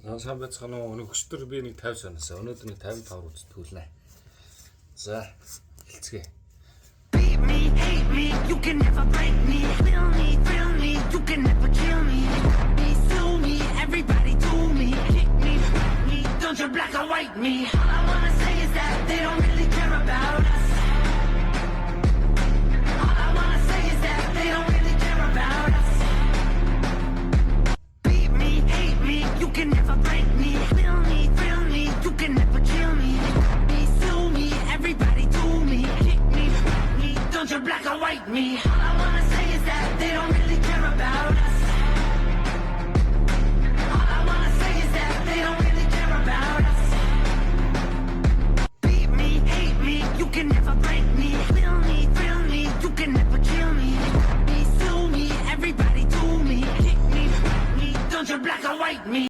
Сайн байцгаана уу? Өнөөдөр би нэг 50 санаасаа. Өнөөдөр нэг 55 үзтгүүлнэ. За, хэлцгээе. Beat me, hate me, you can never break me. Feel me, thrill me, you can never kill me. Me, sue me, everybody do me. Kick me, fuck me, don't you black or white me. All I wanna say is that they don't really care about us. All I wanna say is that they don't really care about us. Beat me, hate me, you can never break me. Feel me, thrill me, you can never kill me. Me, sue me, everybody do me. Kick me, fuck me, don't you black or white me.